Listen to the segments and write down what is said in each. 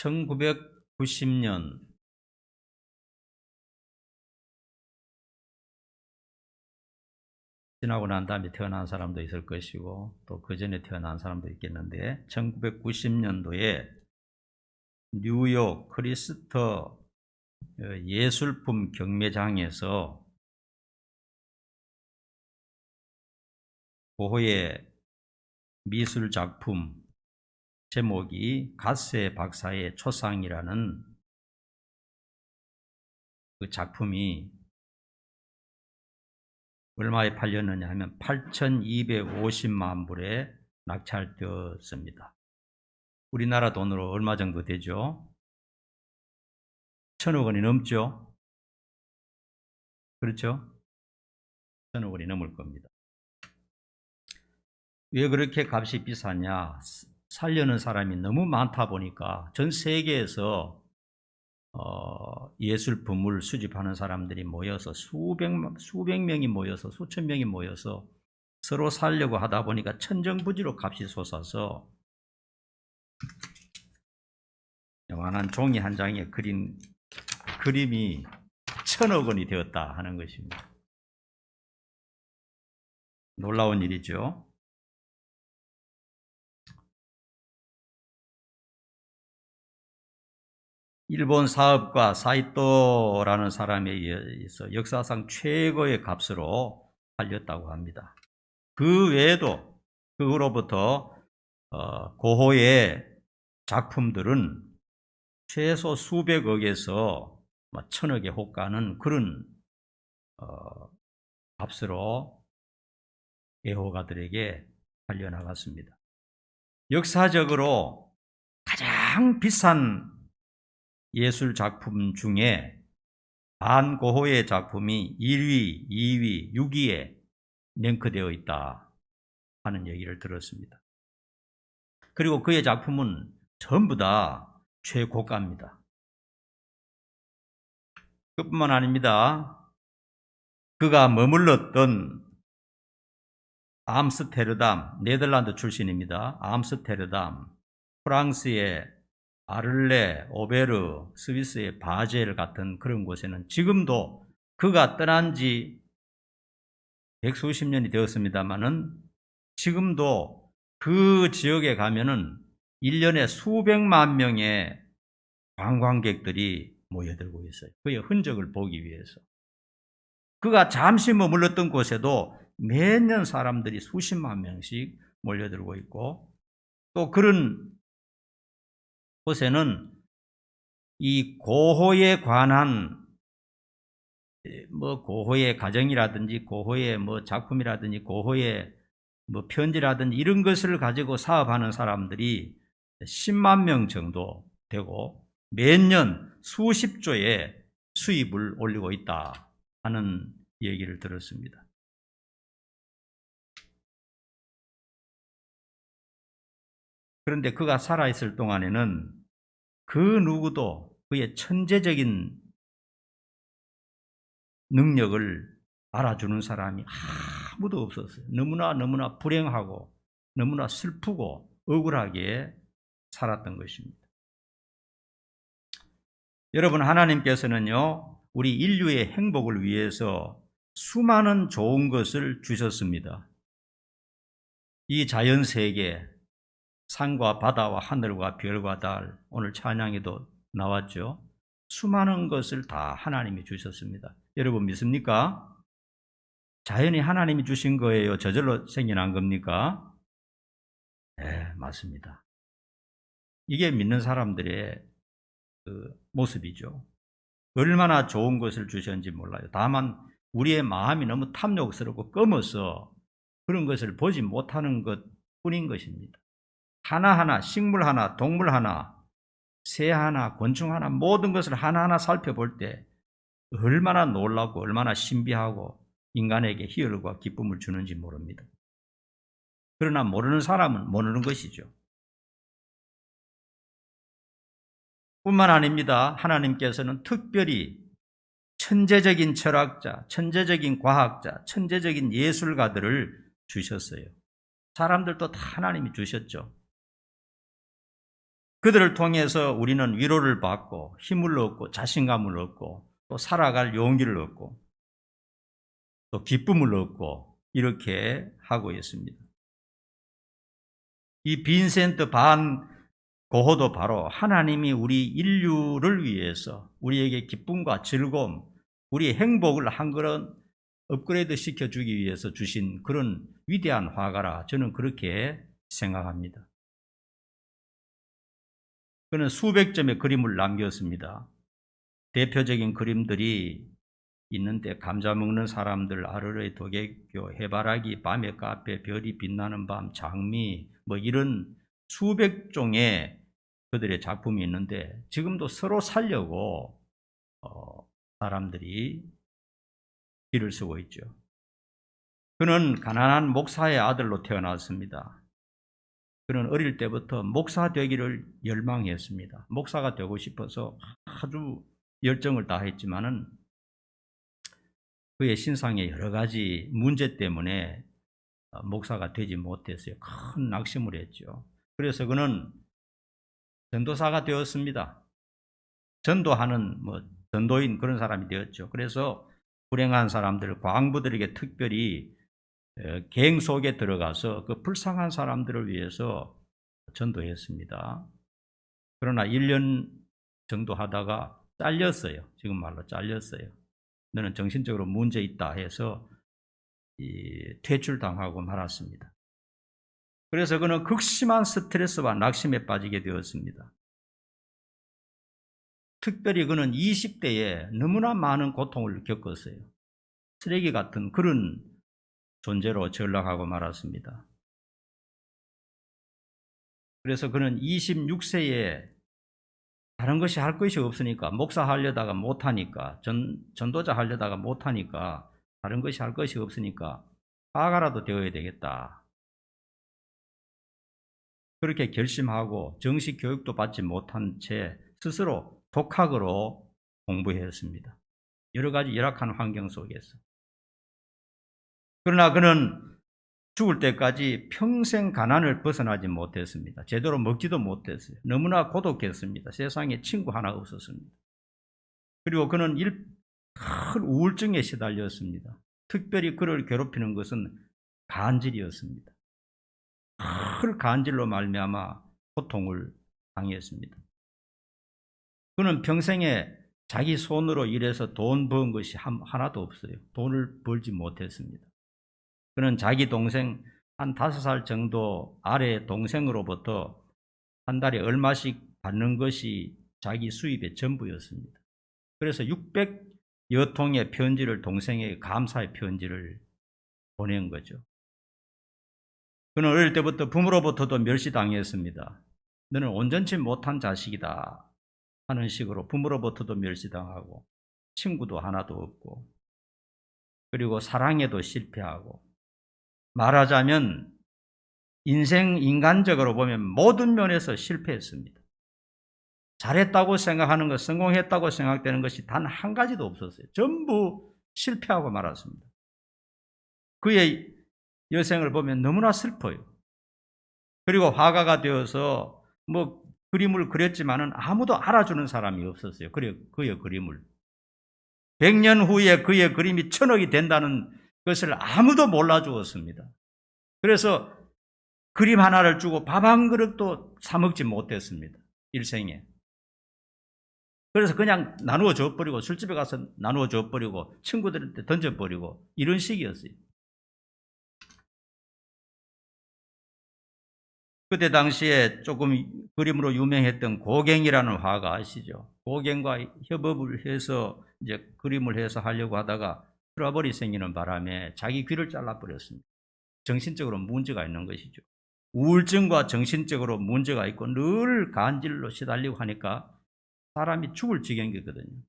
1990년 지나고 난 다음에 태어난 사람도 있을 것이고 또 그 전에 태어난 사람도 있겠는데 1990년도에 뉴욕 크리스터 예술품 경매장에서 고흐의 미술 작품 제목이 갓세 박사의 초상이라는 그 작품이 얼마에 팔렸느냐 하면 8,250만 불에 낙찰되었습니다. 우리나라 돈으로 얼마 정도 되죠? 1,000억 원이 넘죠? 그렇죠? 1,000억 원이 넘을 겁니다. 왜 그렇게 값이 비싸냐? 살려는 사람이 너무 많다 보니까 전 세계에서 예술품을 수집하는 사람들이 모여서 수백 명이 모여서 수천 명이 모여서 서로 살려고 하다 보니까 천정부지로 값이 솟아서 요만한 종이 한 장에 그린 그림이 1,000억 원이 되었다 하는 것입니다. 놀라운 일이죠. 일본 사업가 사이토라는 사람에 의해서 역사상 최고의 값으로 팔렸다고 합니다. 그 외에도 그로부터 고흐의 작품들은 최소 수백억에서 1,000억에 호가는 그런 값으로 애호가들에게 팔려나갔습니다. 역사적으로 가장 비싼 예술 작품 중에 반고흐의 작품이 1위, 2위, 6위에 랭크되어 있다 하는 얘기를 들었습니다. 그리고 그의 작품은 전부 다 최고가입니다. 그뿐만 아닙니다. 그가 머물렀던 암스테르담, 네덜란드 출신입니다. 암스테르담, 프랑스의 아를레, 오베르, 스위스의 바젤 같은 그런 곳에는 지금도 그가 떠난 지 백수십 년이 되었습니다만은 지금도 그 지역에 가면은 1년에 수백만 명의 관광객들이 모여들고 있어요. 그의 흔적을 보기 위해서. 그가 잠시 머물렀던 곳에도 매년 사람들이 수십만 명씩 몰려들고 있고 또 그런 곳에는 이 고흐에 관한 고흐의 가정이라든지 고흐의 작품이라든지 고흐의 편지라든지 이런 것을 가지고 사업하는 사람들이 10만 명 정도 되고 매년 수십조의 수입을 올리고 있다 하는 얘기를 들었습니다. 그런데 그가 살아있을 동안에는 그 누구도 그의 천재적인 능력을 알아주는 사람이 아무도 없었어요. 너무나 불행하고 너무나 슬프고 억울하게 살았던 것입니다. 여러분, 하나님께서는요, 우리 인류의 행복을 위해서 수많은 좋은 것을 주셨습니다. 이 자연세계, 산과 바다와 하늘과 별과 달, 오늘 찬양에도 나왔죠. 수많은 것을 다 하나님이 주셨습니다. 여러분 믿습니까? 자연이 하나님이 주신 거예요? 저절로 생겨난 겁니까? 네, 맞습니다. 이게 믿는 사람들의 모습이죠. 얼마나 좋은 것을 주셨는지 몰라요. 다만 우리의 마음이 너무 탐욕스럽고 검어서 그런 것을 보지 못하는 것 뿐인 것입니다. 하나하나, 식물 하나, 동물 하나, 새 하나, 곤충 하나, 모든 것을 하나하나 살펴볼 때 얼마나 놀랍고 얼마나 신비하고 인간에게 희열과 기쁨을 주는지 모릅니다. 그러나 모르는 사람은 모르는 것이죠. 뿐만 아닙니다. 하나님께서는 특별히 천재적인 철학자, 천재적인 과학자, 천재적인 예술가들을 주셨어요. 사람들도 다 하나님이 주셨죠. 그들을 통해서 우리는 위로를 받고 힘을 얻고 자신감을 얻고 또 살아갈 용기를 얻고 또 기쁨을 얻고 이렇게 하고 있습니다. 이 빈센트 반 고호도 바로 하나님이 우리 인류를 위해서 우리에게 기쁨과 즐거움, 우리의 행복을 한 걸음 업그레이드 시켜주기 위해서 주신 그런 위대한 화가라 저는 그렇게 생각합니다. 그는 수백 점의 그림을 남겼습니다. 대표적인 그림들이 있는데 감자 먹는 사람들, 아르르의 도개교, 해바라기, 밤의 카페, 별이 빛나는 밤, 장미 뭐 이런 수백 종의 그들의 작품이 있는데 지금도 서로 살려고 사람들이 길을 쓰고 있죠. 그는 가난한 목사의 아들로 태어났습니다. 그는 어릴 때부터 목사 되기를 열망했습니다. 목사가 되고 싶어서 아주 열정을 다했지만은 그의 신상의 여러 가지 문제 때문에 목사가 되지 못했어요. 큰 낙심을 했죠. 그래서 그는 전도사가 되었습니다. 전도하는 전도인 그런 사람이 되었죠. 그래서 불행한 사람들, 광부들에게 특별히 갱 속에 들어가서 그 불쌍한 사람들을 위해서 전도했습니다. 그러나 1년 정도 하다가 잘렸어요. 지금 말로 잘렸어요. 너는 정신적으로 문제 있다 해서 퇴출당하고 말았습니다. 그래서 그는 극심한 스트레스와 낙심에 빠지게 되었습니다. 특별히 그는 20대에 너무나 많은 고통을 겪었어요. 쓰레기 같은 그런 존재로 전락하고 말았습니다. 그래서 그는 26세에 다른 것이 할 것이 없으니까 목사 하려다가 못하니까 전도자 하려다가 못하니까 다른 것이 할 것이 없으니까 화가라도 되어야 되겠다. 그렇게 결심하고 정식 교육도 받지 못한 채 스스로 독학으로 공부했습니다. 여러 가지 열악한 환경 속에서. 그러나 그는 죽을 때까지 평생 가난을 벗어나지 못했습니다. 제대로 먹지도 못했어요. 너무나 고독했습니다. 세상에 친구 하나 없었습니다. 그리고 그는 큰 우울증에 시달렸습니다. 특별히 그를 괴롭히는 것은 간질이었습니다. 큰 간질로 말미암아 고통을 당했습니다. 그는 평생에 자기 손으로 일해서 돈 번 것이 하나도 없어요. 돈을 벌지 못했습니다. 그는 자기 동생 한 5살 정도 아래 동생으로부터 한 달에 얼마씩 받는 것이 자기 수입의 전부였습니다. 그래서 600여 통의 편지를 동생에게 감사의 편지를 보낸 거죠. 그는 어릴 때부터 부모로부터도 멸시당했습니다. 너는 온전치 못한 자식이다 하는 식으로 부모로부터도 멸시당하고 친구도 하나도 없고 그리고 사랑에도 실패하고 말하자면 인간적으로 보면 모든 면에서 실패했습니다. 잘했다고 생각하는 것, 성공했다고 생각되는 것이 단 한 가지도 없었어요. 전부 실패하고 말았습니다. 그의 여생을 보면 너무나 슬퍼요. 그리고 화가가 되어서 그림을 그렸지만은 아무도 알아주는 사람이 없었어요. 그의 그림을. 100년 후에 그의 그림이 1000억이 된다는 것을 아무도 몰라주었습니다. 그래서 그림 하나를 주고 밥 한 그릇도 사 먹지 못했습니다. 일생에. 그래서 그냥 나누어 줘버리고 술집에 가서 나누어 줘버리고 친구들한테 던져버리고 이런 식이었어요. 그때 당시에 조금 그림으로 유명했던 고갱이라는 화가 아시죠? 고갱과 협업을 해서 이제 그림을 해서 하려고 하다가 트러블이 생기는 바람에 자기 귀를 잘라버렸습니다. 정신적으로 문제가 있는 것이죠. 우울증과 정신적으로 문제가 있고 늘 간질로 시달리고 하니까 사람이 죽을 지경이거든요.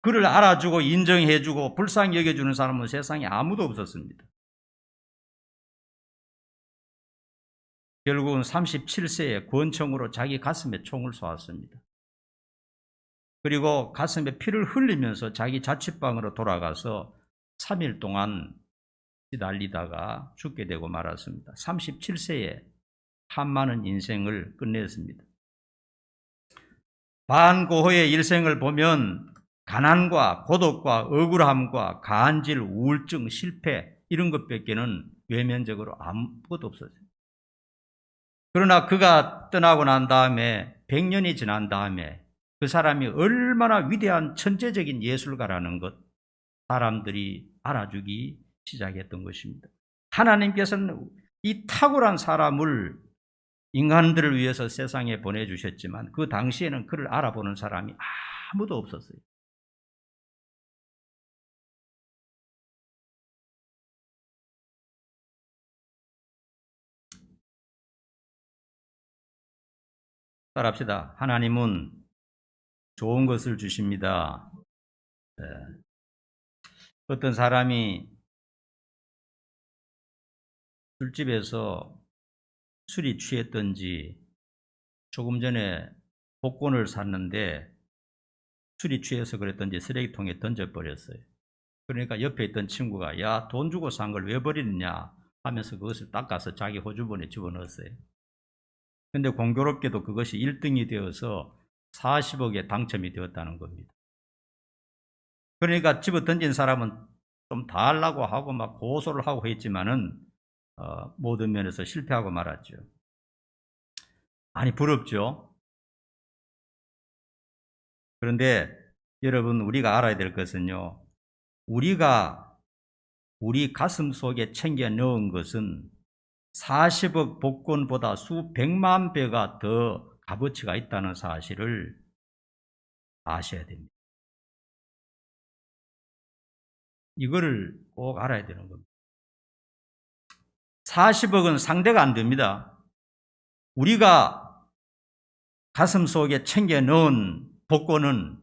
그를 알아주고 인정해주고 불쌍히 여겨주는 사람은 세상에 아무도 없었습니다. 결국은 37세에 권총으로 자기 가슴에 총을 쏘았습니다. 그리고 가슴에 피를 흘리면서 자기 자취방으로 돌아가서 3일 동안 시달리다가 죽게 되고 말았습니다. 37세에 탐많은 인생을 끝냈습니다. 반고호의 일생을 보면 가난과 고독과 억울함과 간질, 우울증, 실패 이런 것밖에는 외면적으로 아무것도 없었어요. 그러나 그가 떠나고 난 다음에 100년이 지난 다음에 그 사람이 얼마나 위대한 천재적인 예술가라는 것 사람들이 알아주기 시작했던 것입니다. 하나님께서는 이 탁월한 사람을 인간들을 위해서 세상에 보내주셨지만 그 당시에는 그를 알아보는 사람이 아무도 없었어요. 따라합시다. 하나님은 좋은 것을 주십니다. 네. 어떤 사람이 술집에서 술이 취했던지 조금 전에 복권을 샀는데 술이 취해서 그랬던지 쓰레기통에 던져버렸어요. 그러니까 옆에 있던 친구가 야, 돈 주고 산 걸 왜 버리느냐 하면서 그것을 닦아서 자기 호주머니에 집어넣었어요. 근데 공교롭게도 그것이 1등이 되어서 40억에 당첨이 되었다는 겁니다. 그러니까 집어 던진 사람은 좀 다 하려고 하고 막 고소를 하고 했지만은 모든 면에서 실패하고 말았죠. 아니 부럽죠. 그런데 여러분 우리가 알아야 될 것은요. 우리가 우리 가슴 속에 챙겨 넣은 것은 40억 복권보다 수백만 배가 더 값어치가 있다는 사실을 아셔야 됩니다. 이거를 꼭 알아야 되는 겁니다. 40억은 상대가 안 됩니다. 우리가 가슴 속에 챙겨 넣은 복권은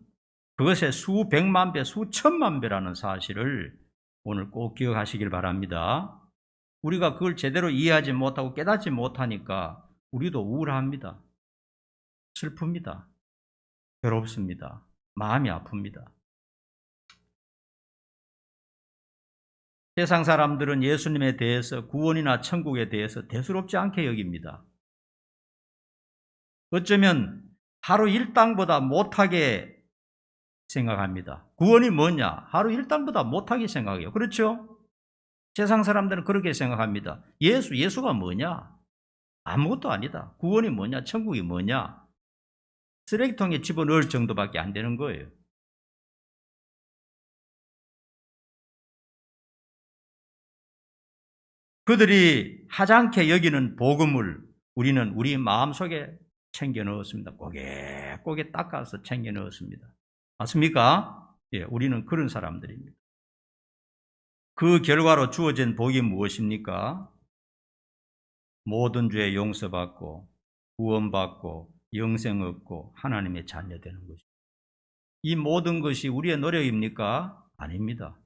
그것의 수백만 배, 수천만 배라는 사실을 오늘 꼭 기억하시길 바랍니다. 우리가 그걸 제대로 이해하지 못하고 깨닫지 못하니까 우리도 우울합니다. 슬픕니다. 괴롭습니다. 마음이 아픕니다. 세상 사람들은 예수님에 대해서 구원이나 천국에 대해서 대수롭지 않게 여깁니다. 어쩌면 하루 일당보다 못하게 생각합니다. 구원이 뭐냐? 하루 일당보다 못하게 생각해요. 그렇죠? 세상 사람들은 그렇게 생각합니다. 예수가 뭐냐? 아무것도 아니다. 구원이 뭐냐? 천국이 뭐냐? 쓰레기통에 집어넣을 정도밖에 안 되는 거예요. 그들이 하찮게 여기는 복음을 우리는 우리 마음속에 챙겨 넣었습니다. 꼬개꼬개 닦아서 챙겨 넣었습니다. 맞습니까? 예, 우리는 그런 사람들입니다. 그 결과로 주어진 복이 무엇입니까? 모든 죄 용서받고 구원받고 영생 얻고 하나님의 자녀 되는 것입니다. 이 모든 것이 우리의 노력입니까? 아닙니다.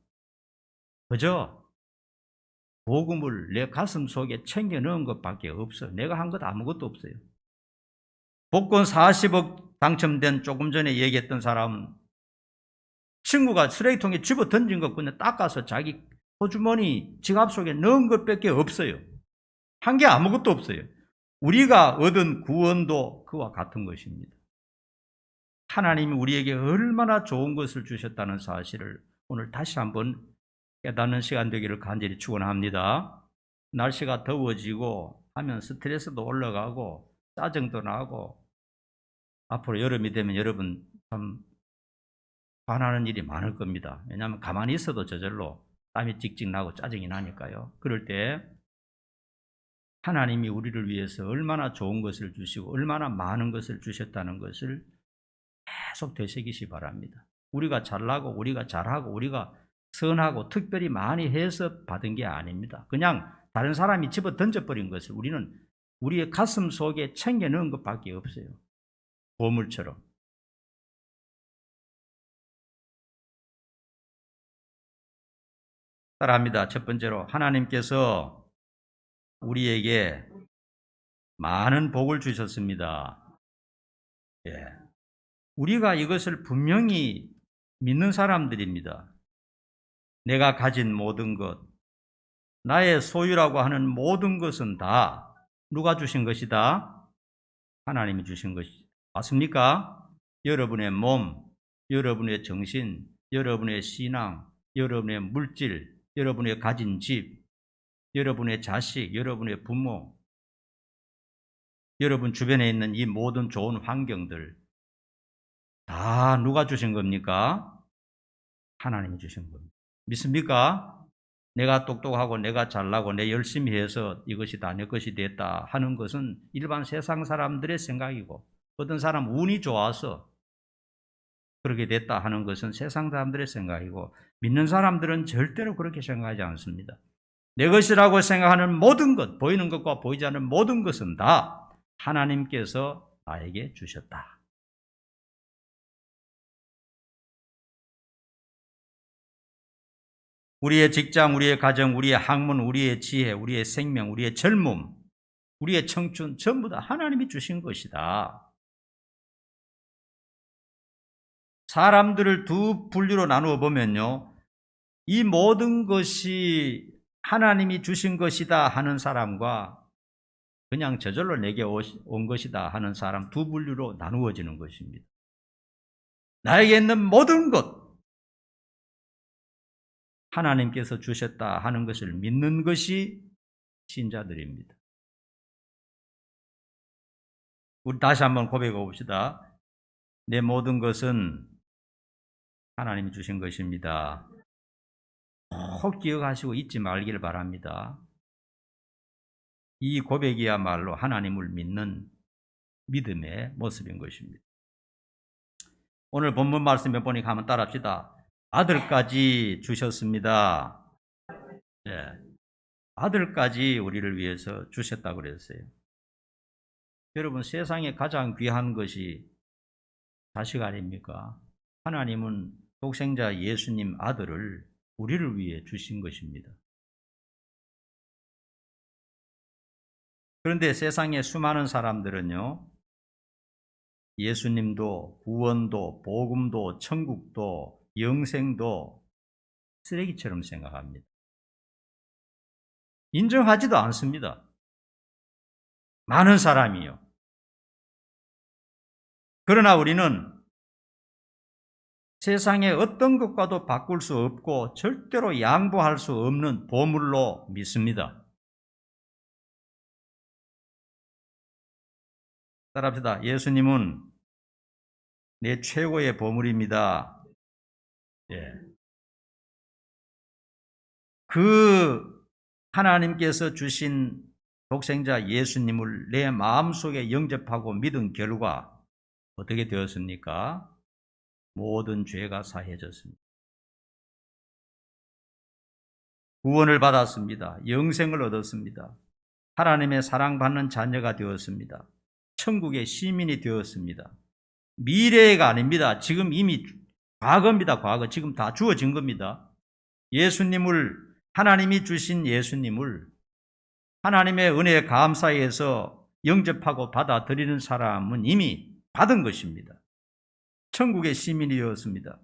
그저 복음을 내 가슴 속에 챙겨 넣은 것밖에 없어요. 내가 한 것 아무것도 없어요. 복권 40억 당첨된 조금 전에 얘기했던 사람은 친구가 쓰레기통에 집어 던진 것 그냥 닦아서 자기 호주머니 지갑 속에 넣은 것밖에 없어요. 한 게 아무것도 없어요. 우리가 얻은 구원도 그와 같은 것입니다. 하나님이 우리에게 얼마나 좋은 것을 주셨다는 사실을 오늘 다시 한번 깨닫는 시간 되기를 간절히 축원합니다. 날씨가 더워지고 하면 스트레스도 올라가고 짜증도 나고 앞으로 여름이 되면 여러분 참 화나는 일이 많을 겁니다. 왜냐하면 가만히 있어도 저절로 땀이 찍찍 나고 짜증이 나니까요. 그럴 때 하나님이 우리를 위해서 얼마나 좋은 것을 주시고 얼마나 많은 것을 주셨다는 것을 계속 되새기시 바랍니다. 우리가 잘나고 우리가 잘하고 우리가 선하고 특별히 많이 해서 받은 게 아닙니다. 그냥 다른 사람이 집어 던져버린 것을 우리는 우리의 가슴 속에 챙겨 넣은 것밖에 없어요. 보물처럼. 따라합니다. 첫 번째로 하나님께서 우리에게 많은 복을 주셨습니다. 예. 우리가 이것을 분명히 믿는 사람들입니다. 내가 가진 모든 것, 나의 소유라고 하는 모든 것은 다 누가 주신 것이다? 하나님이 주신 것이 맞습니까? 여러분의 몸, 여러분의 정신, 여러분의 신앙, 여러분의 물질, 여러분의 가진 집, 여러분의 자식, 여러분의 부모, 여러분 주변에 있는 이 모든 좋은 환경들 다 누가 주신 겁니까? 하나님이 주신 겁니다. 믿습니까? 내가 똑똑하고 내가 잘나고 내 열심히 해서 이것이 다 내 것이 됐다 하는 것은 일반 세상 사람들의 생각이고, 어떤 사람 운이 좋아서 그렇게 됐다 하는 것은 세상 사람들의 생각이고, 믿는 사람들은 절대로 그렇게 생각하지 않습니다. 내 것이라고 생각하는 모든 것, 보이는 것과 보이지 않는 모든 것은 다 하나님께서 나에게 주셨다. 우리의 직장, 우리의 가정, 우리의 학문, 우리의 지혜, 우리의 생명, 우리의 젊음, 우리의 청춘 전부 다 하나님이 주신 것이다. 사람들을 두 분류로 나누어 보면요, 이 모든 것이 하나님이 주신 것이다 하는 사람과 그냥 저절로 내게 온 것이다 하는 사람 두 분류로 나누어지는 것입니다. 나에게 있는 모든 것 하나님께서 주셨다 하는 것을 믿는 것이 신자들입니다. 우리 다시 한번 고백해 봅시다. 내 모든 것은 하나님이 주신 것입니다. 꼭 기억하시고 잊지 말기를 바랍니다. 이 고백이야말로 하나님을 믿는 믿음의 모습인 것입니다. 오늘 본문 말씀에 보니까 한번 따라합시다. 아들까지 주셨습니다. 네. 아들까지 우리를 위해서 주셨다고 그랬어요. 여러분, 세상에 가장 귀한 것이 자식 아닙니까? 하나님은 독생자 예수님 아들을 우리를 위해 주신 것입니다. 그런데 세상에 수많은 사람들은요, 예수님도 구원도 복음도 천국도 영생도 쓰레기처럼 생각합니다. 인정하지도 않습니다. 많은 사람이요. 그러나 우리는 세상의 어떤 것과도 바꿀 수 없고 절대로 양보할 수 없는 보물로 믿습니다. 따라합시다. 예수님은 내 최고의 보물입니다. 예. 그 하나님께서 주신 독생자 예수님을 내 마음속에 영접하고 믿은 결과 어떻게 되었습니까? 모든 죄가 사해졌습니다. 구원을 받았습니다. 영생을 얻었습니다. 하나님의 사랑받는 자녀가 되었습니다. 천국의 시민이 되었습니다. 미래가 아닙니다. 지금 이미 과거입니다. 과거. 지금 다 주어진 겁니다. 예수님을, 하나님이 주신 예수님을 하나님의 은혜에 감사해서 영접하고 받아들이는 사람은 이미 받은 것입니다. 천국의 시민이 되었습니다.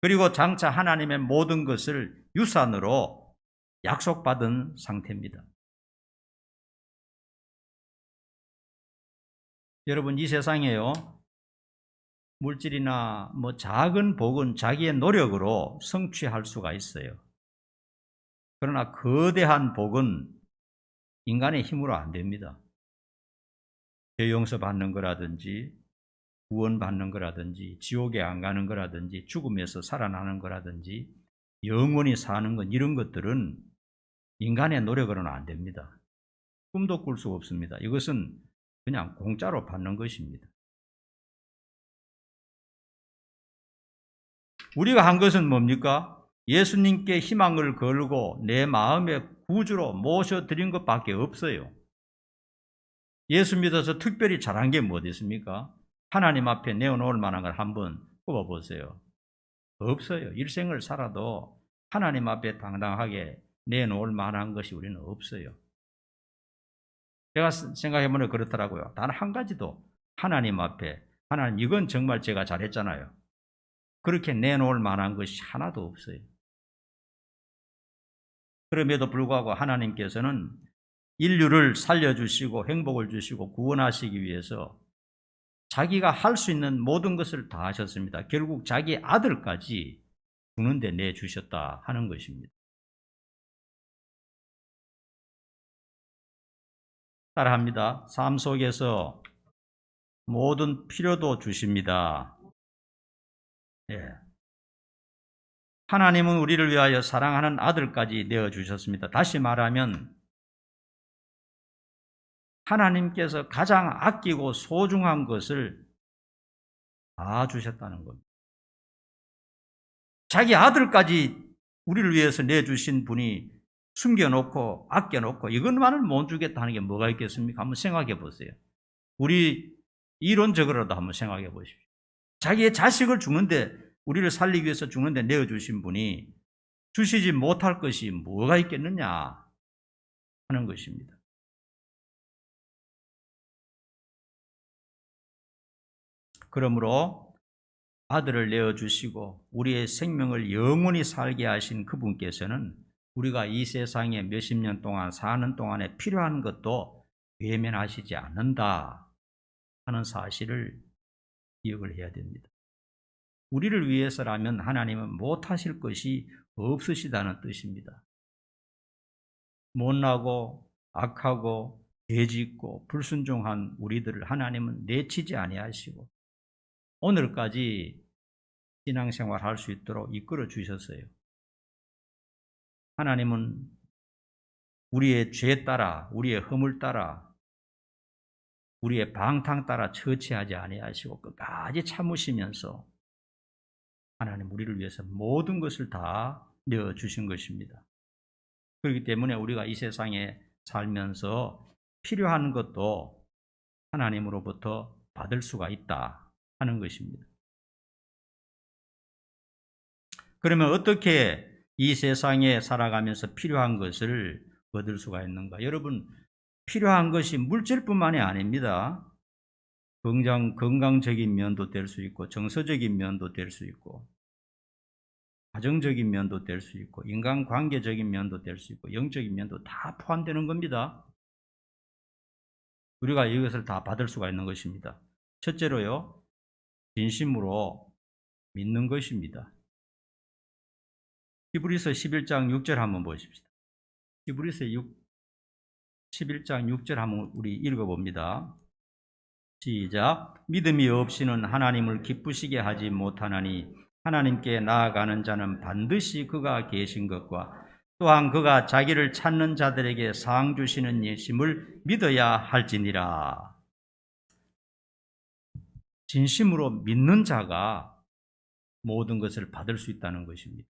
그리고 장차 하나님의 모든 것을 유산으로 약속받은 상태입니다. 여러분, 이 세상에요, 물질이나 작은 복은 자기의 노력으로 성취할 수가 있어요. 그러나 거대한 복은 인간의 힘으로 안 됩니다. 죄 용서받는 거라든지 구원받는 거라든지 지옥에 안 가는 거라든지 죽음에서 살아나는 거라든지 영원히 사는 것, 이런 것들은 인간의 노력으로는 안 됩니다. 꿈도 꿀 수 없습니다. 이것은 그냥 공짜로 받는 것입니다. 우리가 한 것은 뭡니까? 예수님께 희망을 걸고 내 마음의 구주로 모셔드린 것밖에 없어요. 예수 믿어서 특별히 잘한 게 뭐 있습니까? 하나님 앞에 내어놓을 만한 걸 한번 꼽아보세요. 없어요. 일생을 살아도 하나님 앞에 당당하게 내놓을 만한 것이 우리는 없어요. 제가 생각해보면 그렇더라고요. 단 한 가지도 하나님 앞에, 하나님 이건 정말 제가 잘했잖아요, 그렇게 내놓을 만한 것이 하나도 없어요. 그럼에도 불구하고 하나님께서는 인류를 살려주시고 행복을 주시고 구원하시기 위해서 자기가 할 수 있는 모든 것을 다 하셨습니다. 결국 자기 아들까지 주는데 내주셨다 하는 것입니다. 따라합니다. 삶 속에서 모든 필요도 주십니다. 예. 하나님은 우리를 위하여 사랑하는 아들까지 내어주셨습니다. 다시 말하면 하나님께서 가장 아끼고 소중한 것을 다 주셨다는 겁니다. 자기 아들까지 우리를 위해서 내주신 분이 숨겨놓고 아껴놓고 이것만을 못 주겠다는 게 뭐가 있겠습니까? 한번 생각해 보세요. 우리 이론적으로도 한번 생각해 보십시오. 자기의 자식을 죽는데, 우리를 살리기 위해서 죽는데 내어주신 분이 주시지 못할 것이 뭐가 있겠느냐 하는 것입니다. 그러므로 아들을 내어주시고 우리의 생명을 영원히 살게 하신 그분께서는 우리가 이 세상에 몇십 년 동안 사는 동안에 필요한 것도 외면하시지 않는다 하는 사실을 기억을 해야 됩니다. 우리를 위해서라면 하나님은 못하실 것이 없으시다는 뜻입니다. 못나고 악하고 죄짓고 불순종한 우리들을 하나님은 내치지 아니하시고 오늘까지 신앙생활 할 수 있도록 이끌어 주셨어요. 하나님은 우리의 죄 따라, 우리의 허물 따라, 우리의 방탕 따라 처치하지 아니하시고 끝까지 참으시면서 하나님 우리를 위해서 모든 것을 다 내어주신 것입니다. 그렇기 때문에 우리가 이 세상에 살면서 필요한 것도 하나님으로부터 받을 수가 있다 하는 것입니다. 그러면 어떻게 이 세상에 살아가면서 필요한 것을 얻을 수가 있는가? 여러분, 필요한 것이 물질뿐만이 아닙니다. 건강적인 면도 될 수 있고 정서적인 면도 될 수 있고 가정적인 면도 될 수 있고 인간관계적인 면도 될 수 있고 영적인 면도 다 포함되는 겁니다. 우리가 이것을 다 받을 수가 있는 것입니다. 첫째로요, 진심으로 믿는 것입니다. 히브리서 11장 6절 한번 보십시다. 히브리서 11장 6절 한번 우리 읽어봅니다. 시작. 믿음이 없이는 하나님을 기쁘시게 하지 못하나니 하나님께 나아가는 자는 반드시 그가 계신 것과 또한 그가 자기를 찾는 자들에게 상 주시는 예심을 믿어야 할지니라. 진심으로 믿는 자가 모든 것을 받을 수 있다는 것입니다.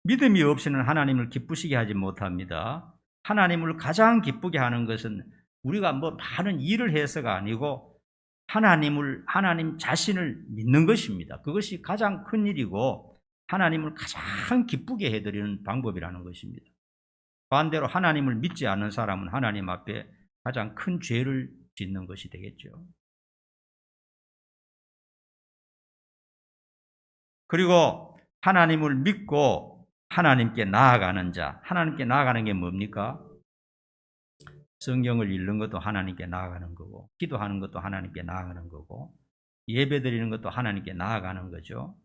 믿음이 없이는 하나님을 기쁘시게 하지 못합니다. 하나님을 가장 기쁘게 하는 것은 우리가 많은 일을 해서가 아니고 하나님 자신을 믿는 것입니다. 그것이 가장 큰 일이고 하나님을 가장 기쁘게 해드리는 방법이라는 것입니다. 반대로 하나님을 믿지 않는 사람은 하나님 앞에 가장 큰 죄를 짓는 것이 되겠죠. 그리고 하나님을 믿고 하나님께 나아가는 자, 하나님께 나아가는 게 뭡니까? 성경을 읽는 것도 하나님께 나아가는 거고, 기도하는 것도 하나님께 나아가는 거고, 예배드리는 것도 하나님께 나아가는 거죠.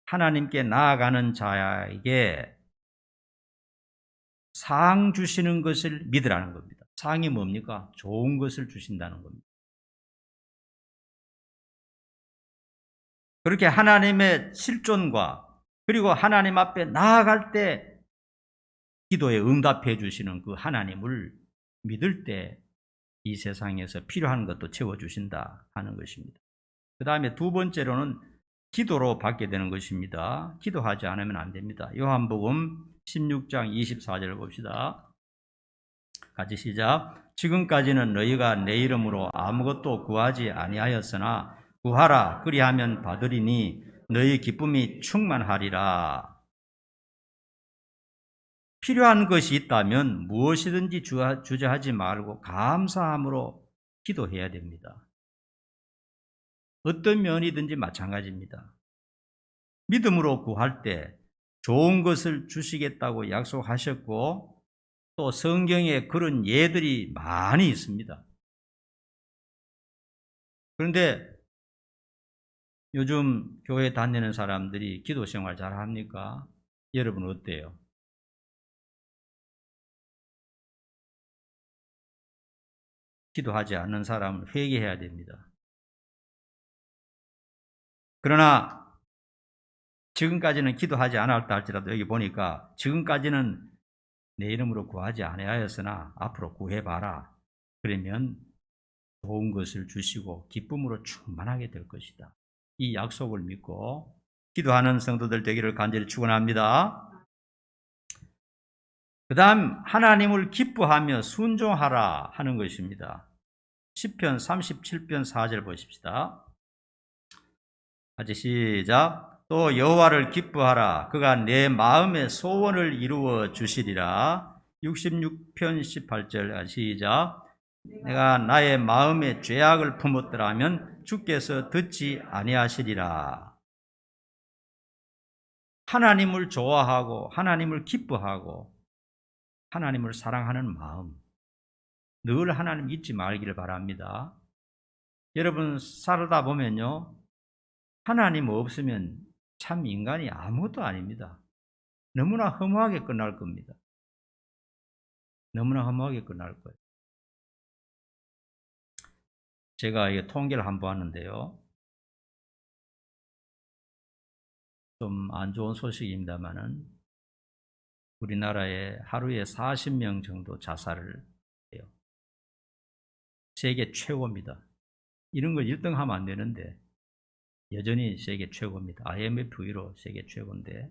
하나님께 나아가는 자에게 상 주시는 것을 믿으라는 겁니다. 상이 뭡니까? 좋은 것을 주신다는 겁니다. 그렇게 하나님의 실존과 그리고 하나님 앞에 나아갈 때 기도에 응답해 주시는 그 하나님을 믿을 때 이 세상에서 필요한 것도 채워주신다 하는 것입니다. 그 다음에 두 번째로는 기도로 받게 되는 것입니다. 기도하지 않으면 안 됩니다. 요한복음 16장 24절을 봅시다. 같이 시작. 지금까지는 너희가 내 이름으로 아무것도 구하지 아니하였으나 구하라 그리하면 받으리니 너희 기쁨이 충만하리라. 필요한 것이 있다면 무엇이든지 주저하지 말고 감사함으로 기도해야 됩니다. 어떤 면이든지 마찬가지입니다. 믿음으로 구할 때 좋은 것을 주시겠다고 약속하셨고 또 성경에 그런 예들이 많이 있습니다. 그런데 요즘 교회 다니는 사람들이 기도 생활 잘 합니까? 여러분 어때요? 기도하지 않는 사람은 회개해야 됩니다. 그러나 지금까지는 기도하지 않았다 할지라도 여기 보니까 지금까지는 내 이름으로 구하지 아니하였으나 앞으로 구해봐라. 그러면 좋은 것을 주시고 기쁨으로 충만하게 될 것이다. 이 약속을 믿고 기도하는 성도들 되기를 간절히 축원합니다. 그 다음 하나님을 기뻐하며 순종하라 하는 것입니다. 시편 37편 4절 보십시다. 같이 시작. 또 여호와를 기뻐하라. 그가 내 마음의 소원을 이루어 주시리라. 66편 18절 시작. 내가 나의 마음에 죄악을 품었더라면 주께서 듣지 아니하시리라. 하나님을 좋아하고 하나님을 기뻐하고 하나님을 사랑하는 마음, 늘 하나님 잊지 말기를 바랍니다. 여러분 살다 보면요, 하나님 없으면 참 인간이 아무것도 아닙니다. 너무나 허무하게 끝날 겁니다. 너무나 허무하게 끝날 거예요. 제가 이게 통계를 한번 봤는데요, 좀 안 좋은 소식입니다만은 우리나라에 하루에 40명 정도 자살을 해요. 세계 최고입니다. 이런 걸 1등 하면 안 되는데 여전히 세계 최고입니다. IMF 위로 세계 최고인데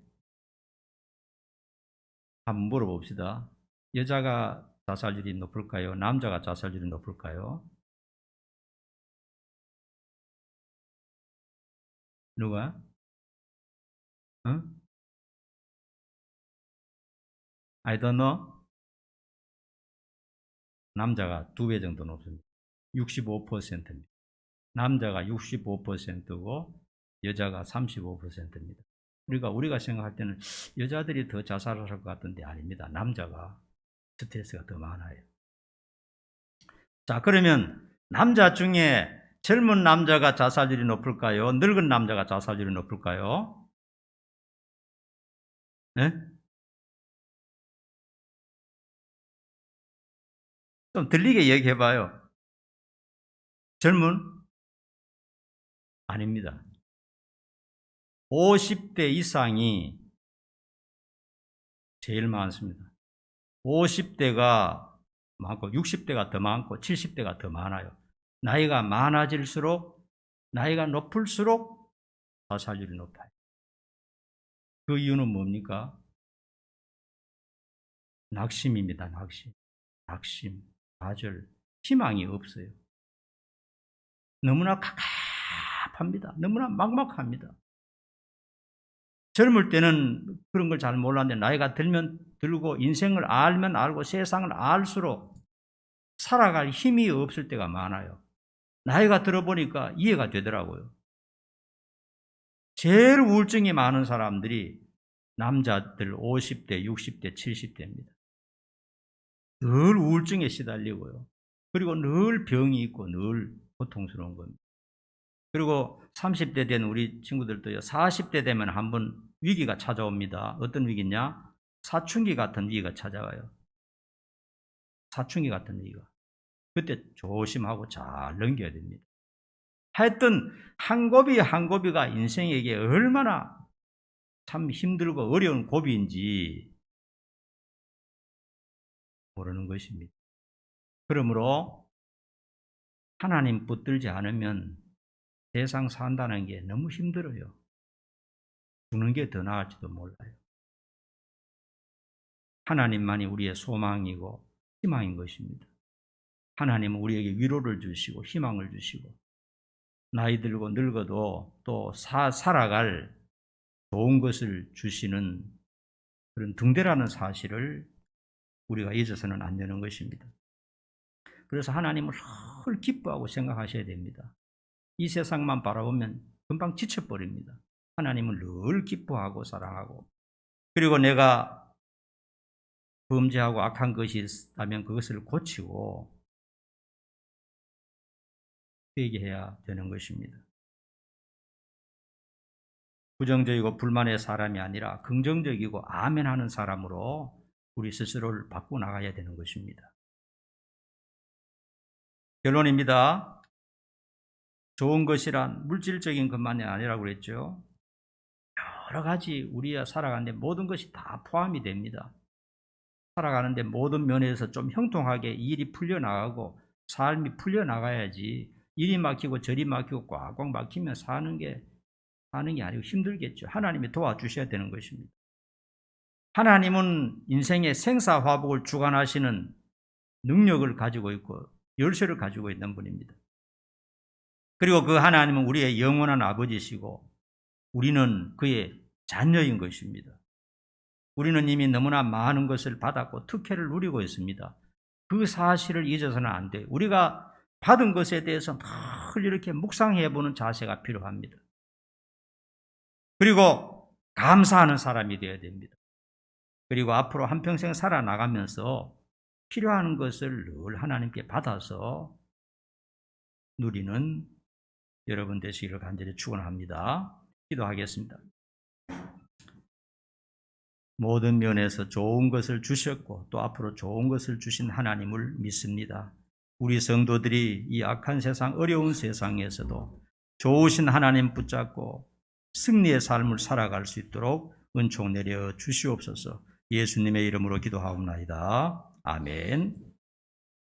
한번 물어봅시다. 여자가 자살률이 높을까요? 남자가 자살률이 높을까요? 누가? 응? I don't know. 남자가 2배 정도 높습니다. 65%입니다. 남자가 65%고 여자가 35%입니다. 우리가 생각할 때는 여자들이 더 자살을 할 것 같은데 아닙니다. 남자가 스트레스가 더 많아요. 자, 그러면 남자 중에 젊은 남자가 자살률이 높을까요? 늙은 남자가 자살률이 높을까요? 네? 좀 들리게 얘기해봐요. 젊은? 아닙니다. 50대 이상이 제일 많습니다. 50대가 많고 60대가 더 많고 70대가 더 많아요. 나이가 많아질수록, 나이가 높을수록 자살률이 높아요. 그 이유는 뭡니까? 낙심입니다. 낙심, 좌절, 희망이 없어요. 너무나 갑갑합니다. 너무나 막막합니다. 젊을 때는 그런 걸 잘 몰랐는데 나이가 들고 인생을 알면 알고 세상을 알수록 살아갈 힘이 없을 때가 많아요. 나이가 들어보니까 이해가 되더라고요. 제일 우울증이 많은 사람들이 남자들 50대, 60대, 70대입니다. 늘 우울증에 시달리고요. 그리고 늘 병이 있고 늘 고통스러운 겁니다. 그리고 30대 된 우리 친구들도요, 40대 되면 한번 위기가 찾아옵니다. 어떤 위기냐? 사춘기 같은 위기가 찾아와요. 사춘기 같은 위기가. 그때 조심하고 잘 넘겨야 됩니다. 하여튼 한 고비 한 고비가 인생에게 얼마나 참 힘들고 어려운 고비인지 모르는 것입니다. 그러므로 하나님 붙들지 않으면 세상 산다는 게 너무 힘들어요. 죽는 게 더 나을지도 몰라요. 하나님만이 우리의 소망이고 희망인 것입니다. 하나님은 우리에게 위로를 주시고 희망을 주시고 나이 들고 늙어도 또 살아갈 좋은 것을 주시는 그런 등대라는 사실을 우리가 잊어서는 안 되는 것입니다. 그래서 하나님을 늘 기뻐하고 생각하셔야 됩니다. 이 세상만 바라보면 금방 지쳐버립니다. 하나님을 늘 기뻐하고 사랑하고 그리고 내가 범죄하고 악한 것이 있다면 그것을 고치고 회개해야 되는 것입니다. 부정적이고 불만의 사람이 아니라 긍정적이고 아멘하는 사람으로 우리 스스로를 바꾸어 나가야 되는 것입니다. 결론입니다. 좋은 것이란 물질적인 것만이 아니라고 그랬죠. 여러 가지 우리가 살아가는데 모든 것이 다 포함이 됩니다. 살아가는데 모든 면에서 좀 형통하게 일이 풀려나가고 삶이 풀려나가야지, 일이 막히고 저리 막히고 꽉꽉 막히면 사는 게 아니고 힘들겠죠. 하나님이 도와주셔야 되는 것입니다. 하나님은 인생의 생사화복을 주관하시는 능력을 가지고 있고 열쇠를 가지고 있는 분입니다. 그리고 그 하나님은 우리의 영원한 아버지시고 우리는 그의 자녀인 것입니다. 우리는 이미 너무나 많은 것을 받았고 특혜를 누리고 있습니다. 그 사실을 잊어서는 안 돼요. 우리가 받은 것에 대해서 늘 이렇게 묵상해보는 자세가 필요합니다. 그리고 감사하는 사람이 되어야 됩니다. 그리고 앞으로 한평생 살아나가면서 필요한 것을 늘 하나님께 받아서 누리는 여러분 되시기를 간절히 축원합니다. 기도하겠습니다. 모든 면에서 좋은 것을 주셨고 또 앞으로 좋은 것을 주신 하나님을 믿습니다. 우리 성도들이 이 악한 세상, 어려운 세상에서도 좋으신 하나님 붙잡고 승리의 삶을 살아갈 수 있도록 은총 내려 주시옵소서. 예수님의 이름으로 기도하옵나이다. 아멘.